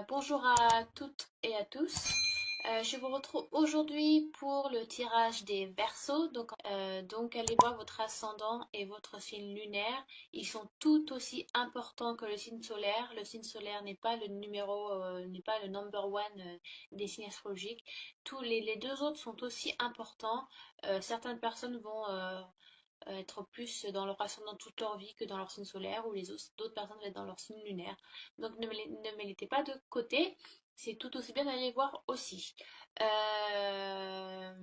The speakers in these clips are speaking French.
Bonjour à toutes et à tous. Je vous retrouve aujourd'hui pour le tirage des Verseaux. Donc allez voir votre ascendant et votre signe lunaire. Ils sont tout aussi importants que le signe solaire. Le signe solaire n'est pas le n'est pas le number one des signes astrologiques. Les deux autres sont aussi importants. Certaines personnes vont être plus dans leur ascendant toute leur vie que dans leur signe solaire, ou les autres d'autres personnes vont être dans leur signe lunaire. Donc ne me mettez pas de côté, c'est tout aussi bien d'aller voir aussi. Euh,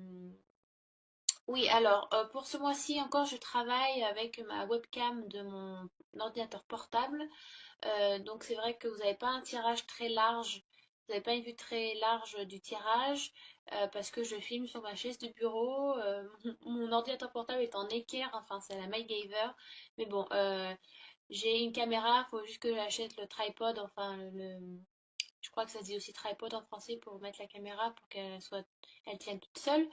Oui, alors pour ce mois-ci encore, je travaille avec ma webcam de mon ordinateur portable. Donc c'est vrai que vous n'avez pas un tirage très large, vous n'avez pas une vue très large du tirage, parce que je filme sur ma chaise de bureau. Mon ordinateur portable est en équerre, enfin c'est la MacGyver. Mais bon, j'ai une caméra, il faut juste que j'achète le tripod, enfin je crois que ça se dit aussi tripod en français pour mettre la caméra pour elle tienne toute seule.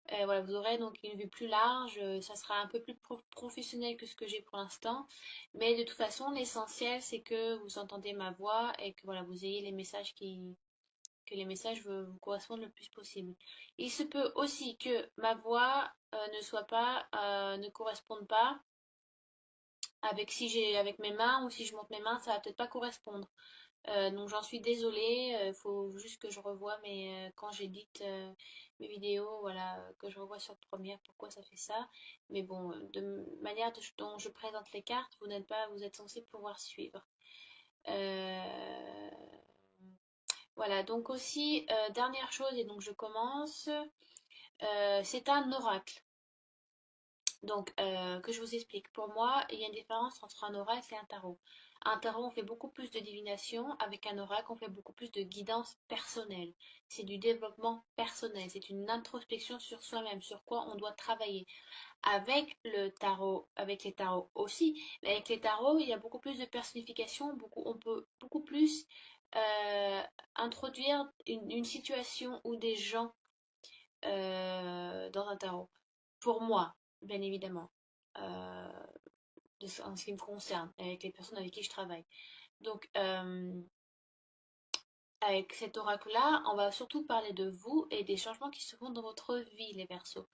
Voilà, vous aurez donc une vue plus large, ça sera un peu plus professionnel que ce que j'ai pour l'instant. Mais de toute façon, l'essentiel, c'est que vous entendez ma voix et que voilà, vous ayez que les messages vous correspondent le plus possible. Il se peut aussi que ma voix ne corresponde pas avec mes mains, ou si je monte mes mains, ça va peut-être pas correspondre. Donc j'en suis désolée, il faut juste que je revoie quand j'édite mes vidéos, voilà, que je revoie sur Premiere pourquoi ça fait ça. Mais bon, dont je présente les cartes, vous êtes censé pouvoir suivre. Euh, voilà, donc aussi, dernière chose, et donc je commence, c'est un oracle. Donc, que je vous explique. Pour moi, il y a une différence entre un oracle et un tarot. Un tarot, on fait beaucoup plus de divination. Avec un oracle, on fait beaucoup plus de guidance personnelle. C'est du développement personnel. C'est une introspection sur soi-même, sur quoi on doit travailler. Avec les tarots aussi, mais avec les tarots, il y a beaucoup plus de personnification. On peut beaucoup plus introduire une situation ou des gens dans un tarot. Pour moi, bien évidemment, euh, en ce qui me concerne, avec les personnes avec qui je travaille. Donc, avec cet oracle-là, on va surtout parler de vous et des changements qui se font dans votre vie, les Verseaux,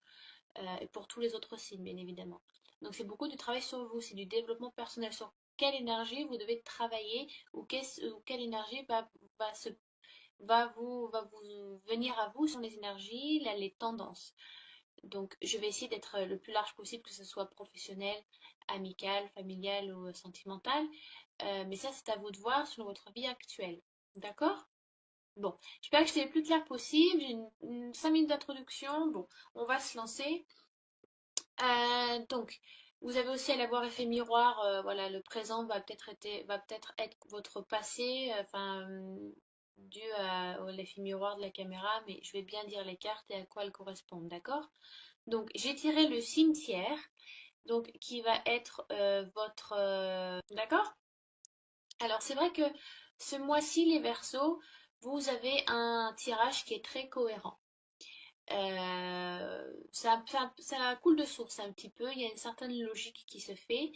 et pour tous les autres signes, bien évidemment. Donc, c'est beaucoup du travail sur vous, c'est du développement personnel, sur quelle énergie vous devez travailler, ou quelle énergie va se va vous venir à vous sur les énergies, les tendances. Donc, je vais essayer d'être le plus large possible, que ce soit professionnel, amical, familial ou sentimental. Mais ça, c'est à vous de voir sur votre vie actuelle. D'accord? Bon, j'espère que j'étais le plus clair possible. J'ai 5 minutes d'introduction. Bon, on va se lancer. Donc, vous avez aussi à l'avoir effet miroir. Voilà, le présent va peut-être être votre passé, dû à l'effet miroir de la caméra, mais je vais bien dire les cartes et à quoi elles correspondent, d'accord? Donc, j'ai tiré le cimetière, donc qui va être votre... D'accord? Alors, c'est vrai que ce mois-ci, les Verseaux, vous avez un tirage qui est très cohérent. Ça coule de source un petit peu, il y a une certaine logique qui se fait,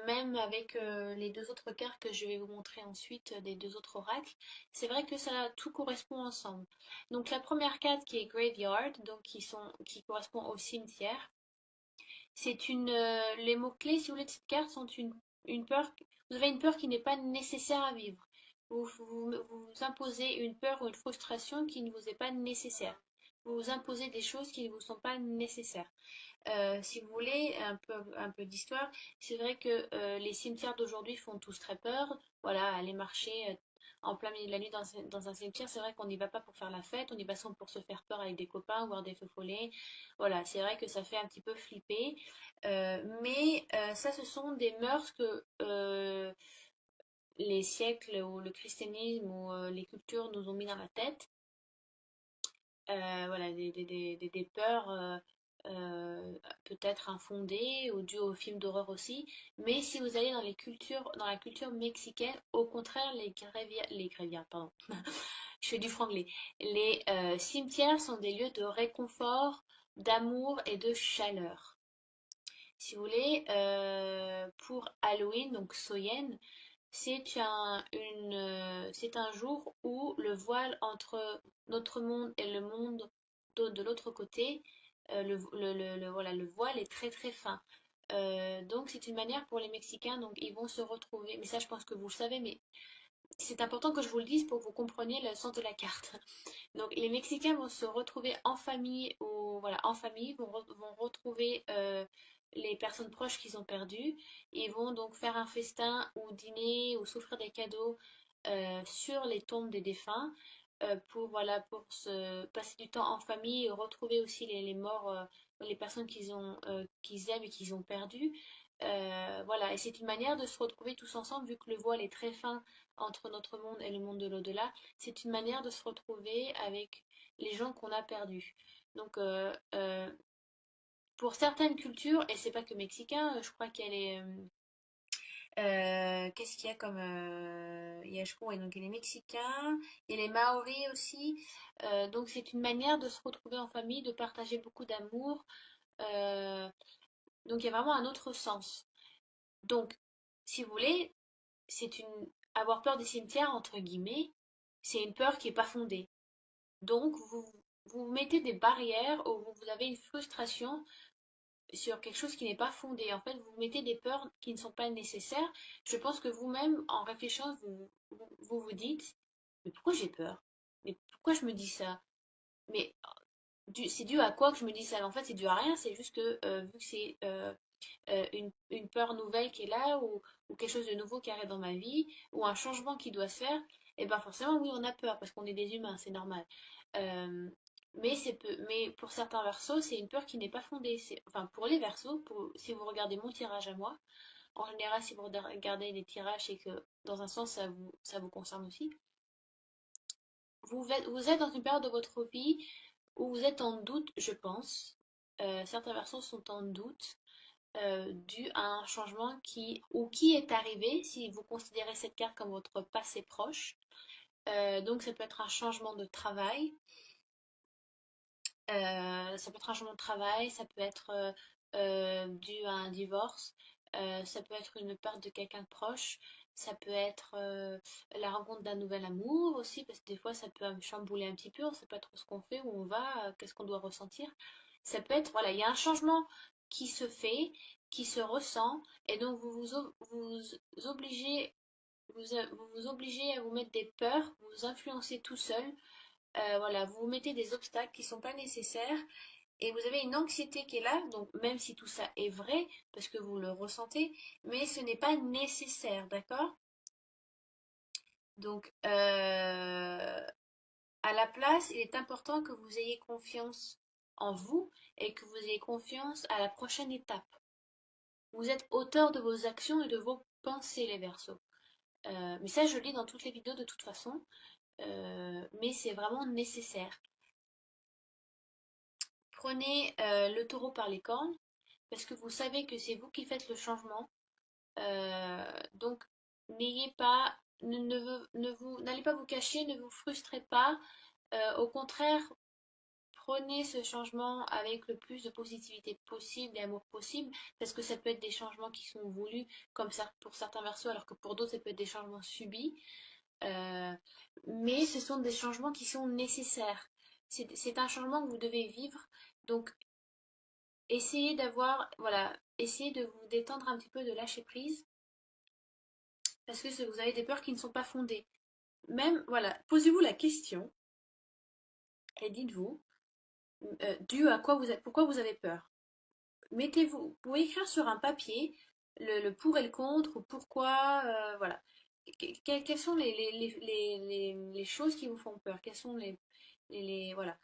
même avec les deux autres cartes que je vais vous montrer ensuite, des deux autres oracles. C'est vrai que ça tout correspond ensemble. Donc la première carte qui est Graveyard, donc qui correspond au cimetière. Les mots-clés, si vous voulez, de cette carte sont une peur. Vous avez une peur qui n'est pas nécessaire à vivre. Vous imposez une peur ou une frustration qui ne vous est pas nécessaire. Vous vous imposez des choses qui ne vous sont pas nécessaires. Si vous voulez un peu d'histoire, c'est vrai que les cimetières d'aujourd'hui font tous très peur. Voilà, aller marcher en plein milieu de la nuit dans un cimetière, c'est vrai qu'on n'y va pas pour faire la fête, on y va sans pour se faire peur avec des copains, voir des feux follets. Voilà, c'est vrai que ça fait un petit peu flipper. Mais ça, ce sont des mœurs que les siècles ou le christianisme ou les cultures nous ont mis dans la tête. Voilà, des peurs peut-être infondées ou dues aux films d'horreur aussi. Mais si vous allez dans la culture mexicaine, au contraire, les grévières, pardon, je fais du franglais. Les cimetières sont des lieux de réconfort, d'amour et de chaleur. Si vous voulez, pour Halloween, donc Soyen, c'est un jour où le voile entre notre monde et le monde de l'autre côté, voilà, le voile est très très fin. Donc c'est une manière pour les Mexicains, donc ils vont se retrouver, mais ça je pense que vous le savez, mais c'est important que je vous le dise pour que vous compreniez le sens de la carte. Donc les Mexicains vont se retrouver en famille, ou voilà, en famille, vont retrouver les personnes proches qu'ils ont perdues. Ils vont donc faire un festin ou dîner ou s'offrir des cadeaux sur les tombes des défunts pour, voilà, pour se passer du temps en famille et retrouver aussi les morts, les personnes qu'ils aiment et qu'ils ont perdues. Voilà, et c'est une manière de se retrouver tous ensemble, vu que le voile est très fin entre notre monde et le monde de l'au-delà. C'est une manière de se retrouver avec les gens qu'on a perdus. Donc, pour certaines cultures, et c'est pas que mexicain, je crois qu'il y a qu'est-ce qu'il y a comme. Il y a, je crois, ouais, donc il y a les Mexicains, il y a les Maoris aussi. Donc, c'est une manière de se retrouver en famille, de partager beaucoup d'amour. Euh, donc, il y a vraiment un autre sens. Donc, si vous voulez, c'est une. Avoir peur des cimetières, entre guillemets, c'est une peur qui n'est pas fondée. Donc, vous mettez des barrières ou vous avez une frustration sur quelque chose qui n'est pas fondé. En fait, vous mettez des peurs qui ne sont pas nécessaires. Je pense que vous-même, en réfléchissant, vous dites, mais pourquoi j'ai peur? Mais pourquoi je me dis ça? Mais c'est dû à quoi que je me dis ça? En fait, c'est dû à rien. C'est juste que vu que c'est une peur nouvelle qui est là ou quelque chose de nouveau qui arrive dans ma vie ou un changement qui doit se faire, et ben forcément, oui, on a peur parce qu'on est des humains, c'est normal. Euh, mais pour certains versos, c'est une peur qui n'est pas fondée. Enfin, pour les versos, si vous regardez mon tirage à moi, en général, si vous regardez les tirages, c'est que dans un sens, ça vous concerne aussi. Vous êtes dans une période de votre vie où vous êtes en doute, je pense. Certains versos sont en doute dû à un changement qui est arrivé, si vous considérez cette carte comme votre passé proche. Donc ça peut être un changement de travail, ça peut être un changement de travail, ça peut être dû à un divorce, ça peut être une perte de quelqu'un de proche, ça peut être la rencontre d'un nouvel amour aussi, parce que des fois ça peut chambouler un petit peu, on ne sait pas trop ce qu'on fait, où on va, qu'est-ce qu'on doit ressentir. Ça peut être, voilà, il y a un changement qui se fait, qui se ressent, et donc vous obligez, vous vous obligez à vous mettre des peurs, vous vous influencez tout seul, voilà, vous vous mettez des obstacles qui ne sont pas nécessaires et vous avez une anxiété qui est là, donc même si tout ça est vrai, parce que vous le ressentez, mais ce n'est pas nécessaire, d'accord? Donc, à la place, il est important que vous ayez confiance en vous et que vous ayez confiance à la prochaine étape. Vous êtes auteur de vos actions et de vos pensées, les Verseaux. Mais ça, je le lis dans toutes les vidéos de toute façon, mais c'est vraiment nécessaire. Prenez le taureau par les cornes, parce que vous savez que c'est vous qui faites le changement. Donc, n'ayez pas, n'allez pas vous cacher, ne vous frustrez pas. Au contraire, prenez ce changement avec le plus de positivité possible et amour possible, parce que ça peut être des changements qui sont voulus, comme ça pour certains versos, alors que pour d'autres, ça peut être des changements subis. Euh, mais ce sont des changements qui sont nécessaires. C'est un changement que vous devez vivre. Donc, essayez d'avoir, voilà, essayez de vous détendre un petit peu, de lâcher prise, parce que vous avez des peurs qui ne sont pas fondées. Même, voilà, posez-vous la question et dites-vous, dû à quoi pourquoi vous avez peur. Vous pouvez écrire sur un papier le pour et le contre, ou pourquoi, voilà. Quelles sont les choses qui vous font peur? Quelles sont voilà.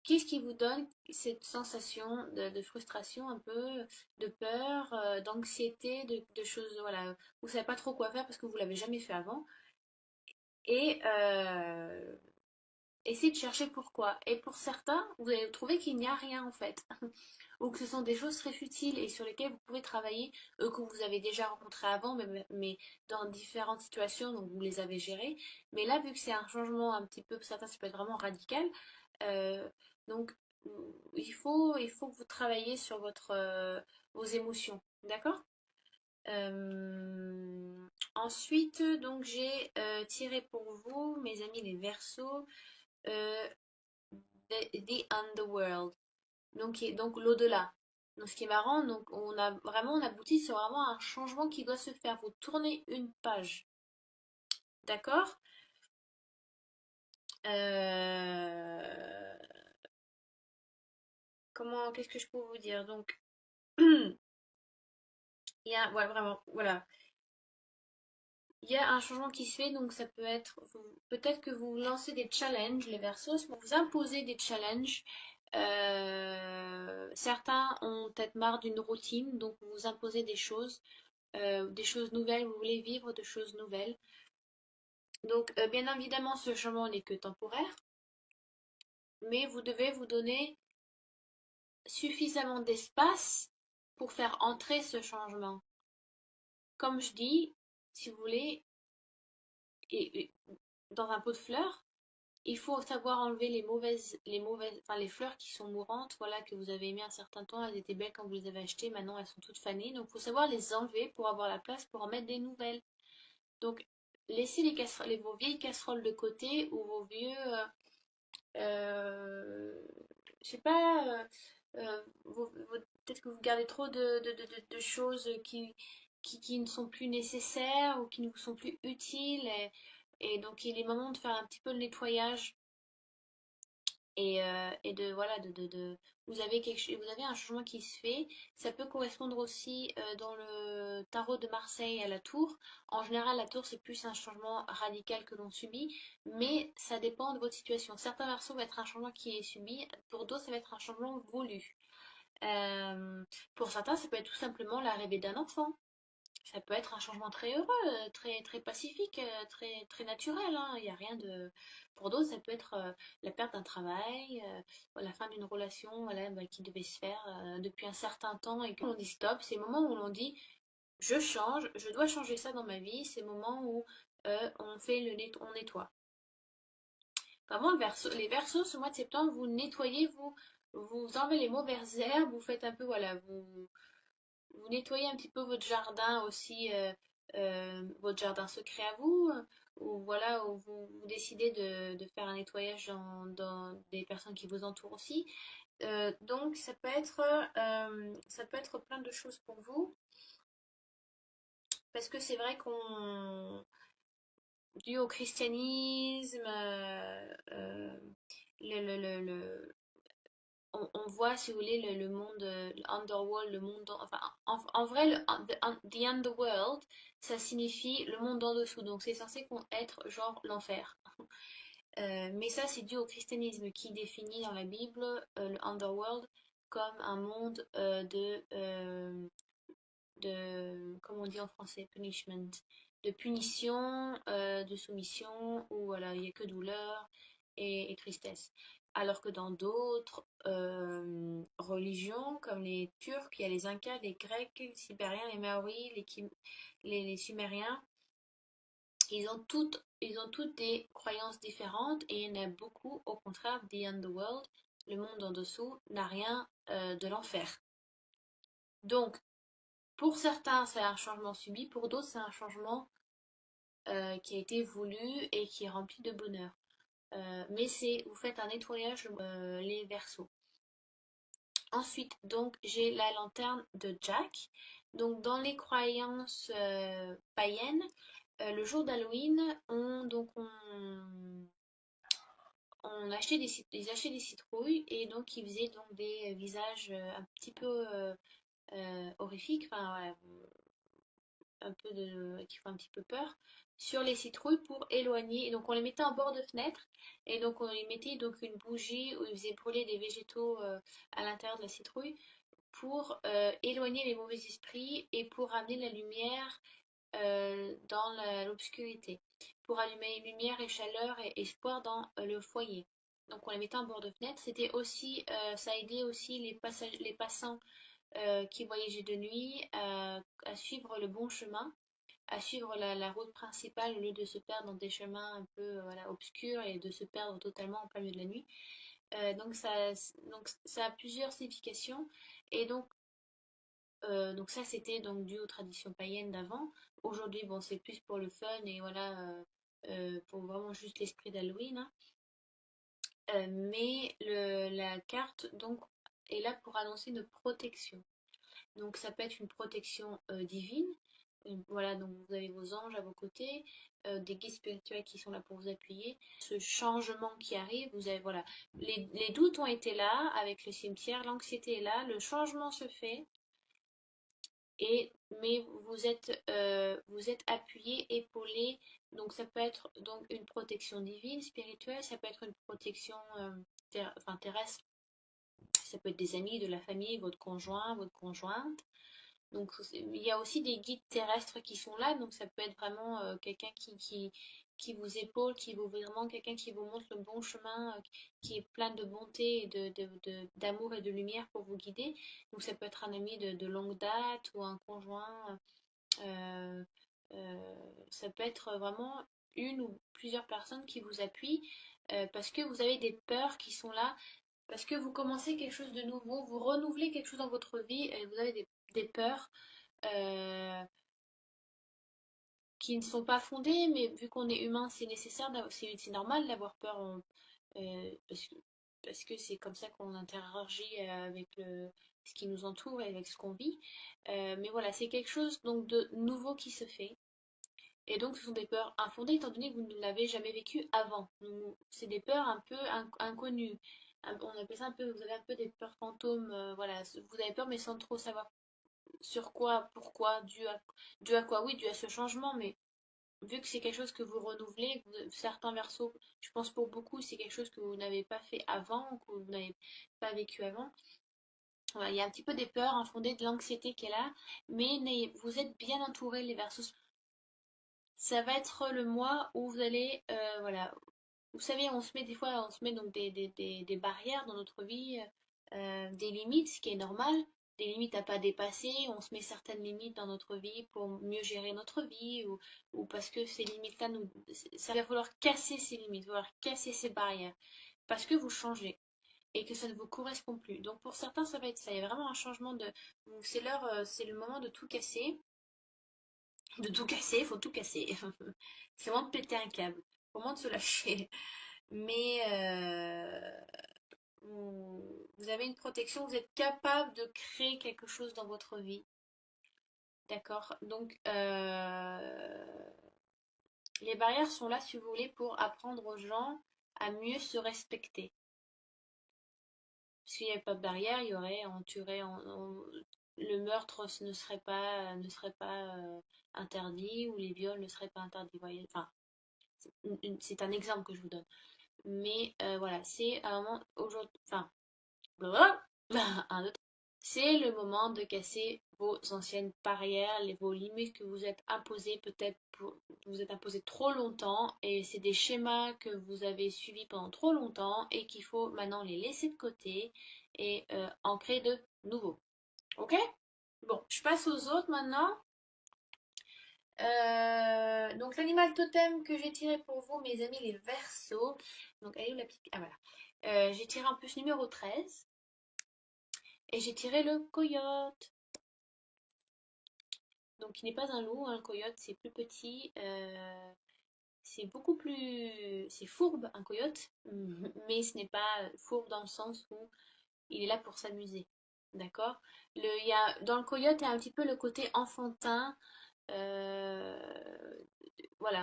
Qu'est-ce qui vous donne cette sensation de frustration, un peu, de peur, d'anxiété, de choses, voilà, vous savez pas trop quoi faire parce que vous l'avez jamais fait avant. Et essayez de chercher pourquoi. Et pour certains, vous allez trouver qu'il n'y a rien en fait. Ou que ce sont des choses très futiles et sur lesquelles vous pouvez travailler, que vous avez déjà rencontrés avant, mais dans différentes situations, donc vous les avez gérées. Mais là, vu que c'est un changement un petit peu, certains, ça peut être vraiment radical, euh, donc il faut que vous travaillez sur vos émotions, d'accord? Ensuite, donc j'ai tiré pour vous, mes amis les Verseaux, euh, the Underworld, donc l'au-delà. Donc ce qui est marrant, donc on aboutit sur vraiment un changement qui doit se faire. Vous tournez une page, d'accord? Euh, qu'est-ce que je peux vous dire? Donc, il y a, voilà, vraiment, voilà. Il y a un changement qui se fait, donc ça peut être, peut-être que vous lancez des challenges, les Verseaux, pour vous imposer des challenges. Certains ont peut-être marre d'une routine, donc vous vous imposez des choses nouvelles, vous voulez vivre de choses nouvelles. Donc, bien évidemment, ce changement n'est que temporaire, mais vous devez vous donner suffisamment d'espace pour faire entrer ce changement. Comme je dis, si vous voulez, et dans un pot de fleurs, il faut savoir enlever enfin les fleurs qui sont mourantes, voilà, que vous avez mis un certain temps, elles étaient belles quand vous les avez achetées, maintenant elles sont toutes fanées, donc il faut savoir les enlever pour avoir la place pour en mettre des nouvelles. Donc laissez vos vieilles casseroles de côté ou vos vieux, je sais pas, peut-être que vous gardez trop de choses qui ne sont plus nécessaires ou qui ne vous sont plus utiles et donc il est moment de faire un petit peu le nettoyage et de voilà vous avez vous avez un changement qui se fait. Ça peut correspondre aussi dans le tarot de Marseille à la tour. En général, la tour c'est plus un changement radical que l'on subit, mais ça dépend de votre situation. Certains versos va être un changement qui est subi, pour d'autres ça va être un changement voulu. Pour certains, ça peut être tout simplement l'arrivée d'un enfant. Ça peut être un changement très heureux, très, très pacifique, très, très naturel, hein. Il y a rien de. Pour d'autres, ça peut être la perte d'un travail, la fin d'une relation voilà, bah, qui devait se faire depuis un certain temps et qu'on dit stop. C'est le moment où l'on dit je change, je dois changer ça dans ma vie. C'est le moment où on fait on nettoie. Vraiment, les versos, ce mois de septembre, vous nettoyez, vous enlevez les mauvaises herbes, vous faites un peu, voilà, vous nettoyez un petit peu votre jardin aussi, votre jardin secret à vous, ou voilà, où vous décidez de faire un nettoyage dans des personnes qui vous entourent aussi. Donc ça peut être plein de choses pour vous, parce que c'est vrai qu'on, dû au christianisme, le, on voit, si vous voulez, le monde, l'underworld, le monde, enfin, en vrai, the underworld, ça signifie le monde en dessous, donc c'est censé être genre l'enfer. Mais ça, c'est dû au christianisme qui définit dans la Bible le underworld comme un monde comment on dit en français, punishment, de punition, de soumission, où voilà, il n'y a que douleur et tristesse. Alors que dans d'autres religions, comme les Turcs, il y a les Incas, les Grecs, les Sibériens, les Maoris, les Sumériens, ils ont toutes des croyances différentes et il y en a beaucoup, au contraire, the underworld, le monde en dessous, n'a rien de l'enfer. Donc, pour certains, c'est un changement subi, pour d'autres, c'est un changement qui a été voulu et qui est rempli de bonheur. Mais vous faites un nettoyage les versos. Ensuite, donc, j'ai la lanterne de Jack. Donc, dans les croyances païennes, le jour d'Halloween, on achetait ils achetaient des citrouilles et donc ils faisaient donc des visages un petit peu horrifiques, enfin voilà, un peu qui font un petit peu peur sur les citrouilles pour éloigner. Et donc on les mettait en bord de fenêtre et donc on y mettait donc une bougie où ils faisaient brûler des végétaux à l'intérieur de la citrouille pour éloigner les mauvais esprits et pour amener la lumière dans l'obscurité, pour allumer lumière et chaleur et espoir dans le foyer. Donc on les mettait en bord de fenêtre. C'était aussi, ça aidait aussi les passants qui voyageaient de nuit à suivre le bon chemin, à suivre la route principale au lieu de se perdre dans des chemins un peu voilà, obscurs et de se perdre totalement en plein milieu de la nuit. Donc ça a plusieurs significations et donc ça c'était donc dû aux traditions païennes d'avant. aujourd'hui, bon, c'est plus pour le fun et voilà, pour vraiment juste l'esprit d'Halloween, hein. Mais la carte donc est là pour annoncer une protection. Donc ça peut être une protection divine. Voilà, donc vous avez vos anges à vos côtés, des guides spirituels qui sont là pour vous appuyer. Ce changement qui arrive, vous avez voilà, les doutes ont été là avec le cimetière, l'anxiété est là, le changement se fait. Mais vous êtes appuyé, épaulé, donc ça peut être donc une protection divine, spirituelle, ça peut être une protection enfin, terrestre, ça peut être des amis, de la famille, votre conjoint, votre conjointe. Donc il y a aussi des guides terrestres qui sont là, donc ça peut être vraiment quelqu'un qui vous épaule, qui vous vraiment quelqu'un qui vous montre le bon chemin, qui est plein de bonté et d'amour et de lumière pour vous guider. Donc ça peut être un ami de longue date ou un conjoint. euh, Ça peut être vraiment une ou plusieurs personnes qui vous appuient parce que vous avez des peurs qui sont là, parce que vous commencez quelque chose de nouveau, vous renouvelez quelque chose dans votre vie et vous avez des peurs euh, qui ne sont pas fondées, mais vu qu'on est humain, c'est nécessaire, c'est normal d'avoir peur parce parce que c'est comme ça qu'on interagit avec ce qui nous entoure et avec ce qu'on vit. Mais voilà, c'est quelque chose donc de nouveau qui se fait. Et donc, ce sont des peurs infondées étant donné que vous ne l'avez jamais vécu avant. C'est des peurs un peu inconnues. On appelle ça un peu, vous avez un peu des peurs fantômes. Voilà, vous avez peur mais sans trop savoir sur quoi, pourquoi, dû à quoi, oui, dû à ce changement, mais vu que c'est quelque chose que vous renouvelez, certains versos, je pense pour beaucoup, c'est quelque chose que vous n'avez pas fait avant, que vous n'avez pas vécu avant. Voilà, il y a un petit peu des peurs infondées, de l'anxiété qui est là, mais vous êtes bien entouré, les versos. Ça va être le mois où vous allez, voilà, vous savez, on se met des fois, on se met donc des barrières dans notre vie, des limites, ce qui est normal, des limites à pas dépasser. On se met certaines limites dans notre vie pour mieux gérer notre vie ou parce que ces limites-là, ça va falloir casser ces limites, il va falloir casser ces barrières parce que vous changez et que ça ne vous correspond plus. Donc pour certains, ça va être ça. Il y a vraiment un changement de. C'est l'heure, c'est le moment de tout casser. De tout casser, il faut tout casser. C'est vraiment de péter un câble. Au moment de se lâcher. Mais vous avez une protection, vous êtes capable de créer quelque chose dans votre vie. D'accord? Donc, les barrières sont là, si vous voulez, pour apprendre aux gens à mieux se respecter. S'il n'y avait pas de barrière, il y aurait, on tuerait, le meurtre ne serait pas interdit ou les viols ne seraient pas interdits. Vous voyez? Enfin, c'est un exemple que je vous donne. Mais voilà, c'est un moment aujourd'hui. Enfin, un autre. C'est le moment de casser vos anciennes barrières, vos limites que vous êtes imposées peut-être vous êtes imposées trop longtemps et c'est des schémas que vous avez suivis pendant trop longtemps et qu'il faut maintenant les laisser de côté et en créer de nouveaux. Ok? Bon, je passe aux autres maintenant. Donc l'animal totem que j'ai tiré pour vous, mes amis, les Verseaux. Donc elle est où la petite. Ah voilà. J'ai tiré en plus numéro 13. Et j'ai tiré le coyote. Donc il n'est pas un loup, un coyote, c'est plus petit. C'est beaucoup plus. C'est fourbe, un coyote. Mais ce n'est pas fourbe dans le sens où il est là pour s'amuser. D'accord? Dans le coyote, il y a un petit peu le côté enfantin. Voilà,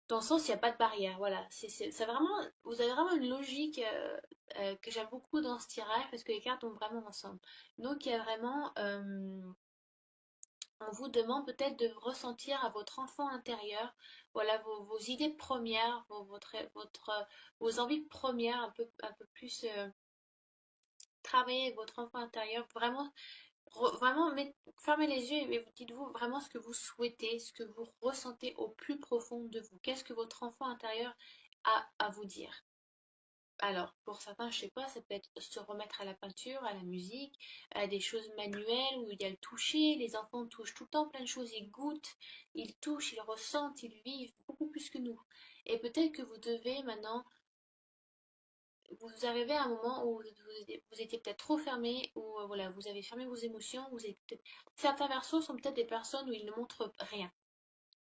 dans le sens, il n'y a pas de barrière. Voilà, c'est vraiment, vous avez vraiment une logique que j'aime beaucoup dans ce tirage parce que les cartes vont vraiment ensemble. Donc, il y a vraiment, on vous demande peut-être de ressentir à votre enfant intérieur, voilà, vos idées premières, vos envies premières, un peu plus travailler avec votre enfant intérieur, vraiment vraiment, fermez les yeux et dites-vous vraiment ce que vous souhaitez, ce que vous ressentez au plus profond de vous. Qu'est-ce que votre enfant intérieur a à vous dire? Alors, pour certains, je sais pas, ça peut être se remettre à la peinture, à la musique, à des choses manuelles où il y a le toucher. Les enfants touchent tout le temps plein de choses, ils goûtent, ils touchent, ils ressentent, ils vivent beaucoup plus que nous. Et peut-être que vous devez maintenant vous arrivez à un moment où vous étiez peut-être trop fermé, ou voilà, vous avez fermé vos émotions, certains versos sont peut-être des personnes où ils ne montrent rien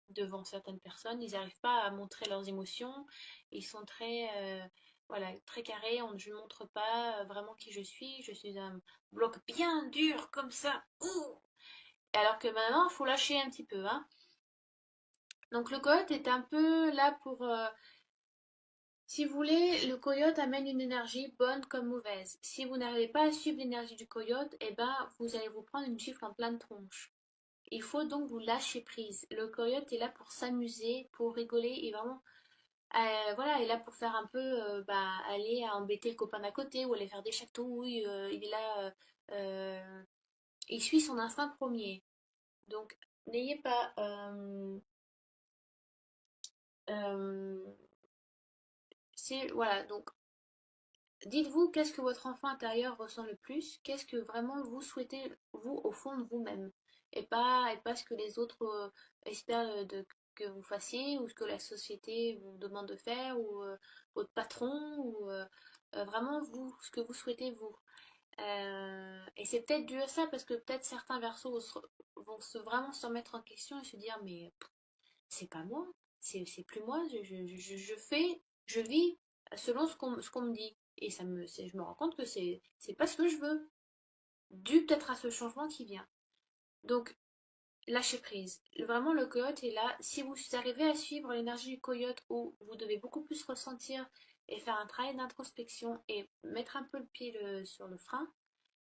devant certaines personnes, ils n'arrivent pas à montrer leurs émotions, ils sont très, voilà, très carrés, je ne montre pas vraiment qui je suis un bloc bien dur comme ça, ouh. Alors que maintenant, il faut lâcher un petit peu, hein. Donc le coyote est un peu là pour, si vous voulez, le coyote amène une énergie bonne comme mauvaise. Si vous n'arrivez pas à suivre l'énergie du coyote, eh ben, vous allez vous prendre une gifle en pleine tronche. Il faut donc vous lâcher prise. Le coyote est là pour s'amuser, pour rigoler et vraiment, voilà, il est là pour faire un peu, bah, aller à embêter le copain d'à côté ou aller faire des chatouilles. Il est là, il suit son instinct premier. Donc, n'ayez pas, euh, voilà, donc dites-vous qu'est-ce que votre enfant intérieur ressent le plus, qu'est-ce que vraiment vous souhaitez, vous, au fond de vous-même, et pas ce que les autres espèrent que vous fassiez, ou ce que la société vous demande de faire, ou votre patron, ou vraiment vous, ce que vous souhaitez vous. Et c'est peut-être dû à ça, parce que peut-être certains versos vraiment se remettre en question et se dire, mais c'est pas moi, c'est plus moi, je fais, je vis selon ce qu'on me dit. Et je me rends compte que c'est pas ce que je veux, dû peut-être à ce changement qui vient. Donc, lâcher prise. Vraiment, le coyote est là. Si vous arrivez à suivre l'énergie du coyote, où vous devez beaucoup plus ressentir et faire un travail d'introspection et mettre un peu le pied sur le frein,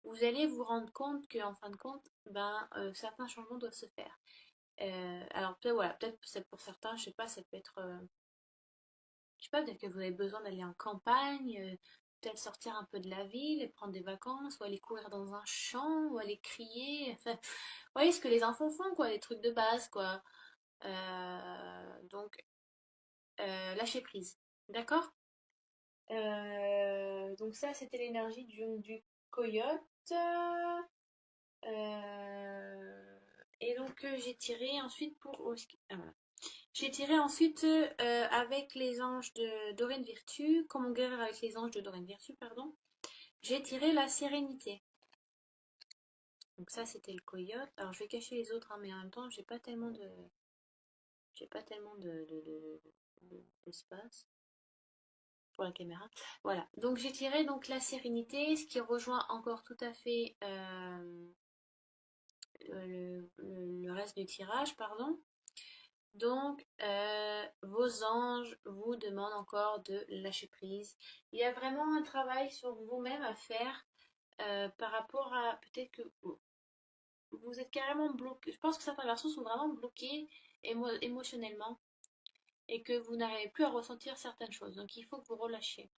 vous allez vous rendre compte qu'en fin de compte, ben, certains changements doivent se faire. Alors peut-être voilà, peut-être pour certains, je sais pas, ça peut être, je sais pas, peut-être que vous avez besoin d'aller en campagne, peut-être sortir un peu de la ville et prendre des vacances, ou aller courir dans un champ, ou aller crier. Enfin, vous voyez ce que les enfants font, quoi, les trucs de base, quoi. Donc, lâcher prise. D'accord? Donc ça, c'était l'énergie du coyote. Et donc, j'ai tiré ensuite ah, voilà. J'ai tiré ensuite avec les anges de Dorine Virtue, comment guérir avec les anges de Dorine Virtue, pardon. J'ai tiré la sérénité. Donc ça c'était le coyote. Alors je vais cacher les autres, hein, mais en même temps d'espace pour la caméra. Voilà. Donc j'ai tiré donc la sérénité, ce qui rejoint encore tout à fait le reste du tirage, pardon. Donc, vos anges vous demandent encore de lâcher prise. Il y a vraiment un travail sur vous-même à faire par rapport à peut-être que vous êtes carrément bloqué. Je pense que certains garçons sont vraiment bloqués émotionnellement et que vous n'arrivez plus à ressentir certaines choses. Donc, il faut que vous relâchiez.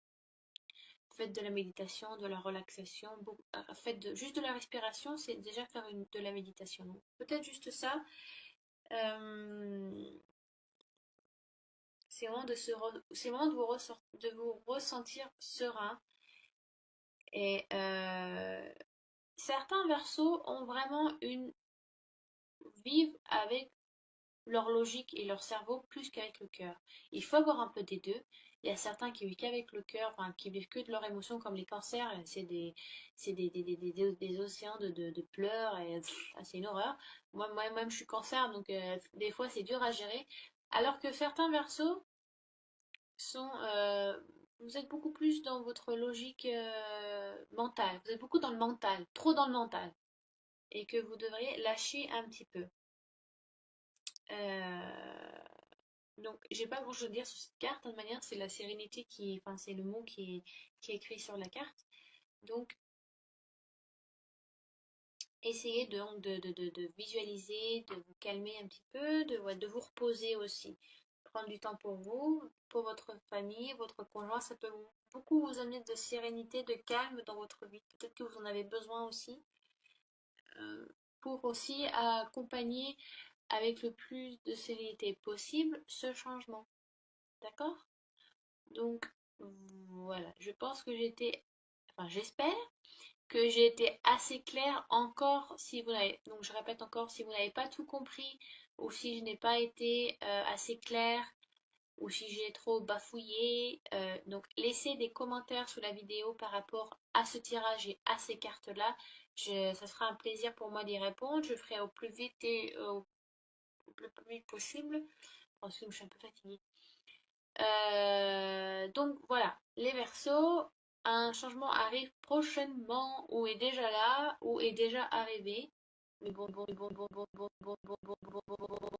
Faites de la méditation, de la relaxation. Faites juste de la respiration, c'est déjà faire de la méditation. Donc, peut-être juste ça. Euh, C'est vraiment c'est vraiment de vous ressentir serein. Et certains versos ont vraiment vivent avec leur logique et leur cerveau plus qu'avec le cœur. Il faut avoir un peu des deux. Il y a certains qui vivent qu'avec le cœur, enfin qui vivent que de leurs émotions, comme les cancers. C'est des océans de pleurs et c'est une horreur. Moi-même, je suis cancer, donc des fois c'est dur à gérer. Alors que certains versos sont, vous êtes beaucoup plus dans votre logique mentale. Vous êtes beaucoup dans le mental, trop dans le mental, et que vous devriez lâcher un petit peu. Euh, donc, j'ai pas grand chose à dire sur cette carte. De manière, c'est la sérénité enfin, c'est le mot qui est écrit sur la carte. Donc, essayez de visualiser, de vous calmer un petit peu, ouais, de vous reposer aussi. Prendre du temps pour vous, pour votre famille, votre conjoint, ça peut beaucoup vous amener de sérénité, de calme dans votre vie. Peut-être que vous en avez besoin aussi, euh, pour aussi accompagner avec le plus de sérénité possible ce changement. D'accord? Donc, voilà, je pense que enfin j'espère que j'ai été assez claire. Encore si vous n'avez, donc je répète encore, si vous n'avez pas tout compris ou si je n'ai pas été assez claire, ou si j'ai trop bafouillé. Donc laissez des commentaires sous la vidéo par rapport à ce tirage et à ces cartes-là. Ça sera un plaisir pour moi d'y répondre. Je ferai au plus vite et le plus vite possible. Parce que je suis un peu fatiguée. Donc voilà, les Verseaux, un changement arrive prochainement, ou est déjà là, ou est déjà arrivé. Mais bon, bon, bon, bon, bon, bon, bon, bon, bon, bon, bon, bon, bon, bon, bon.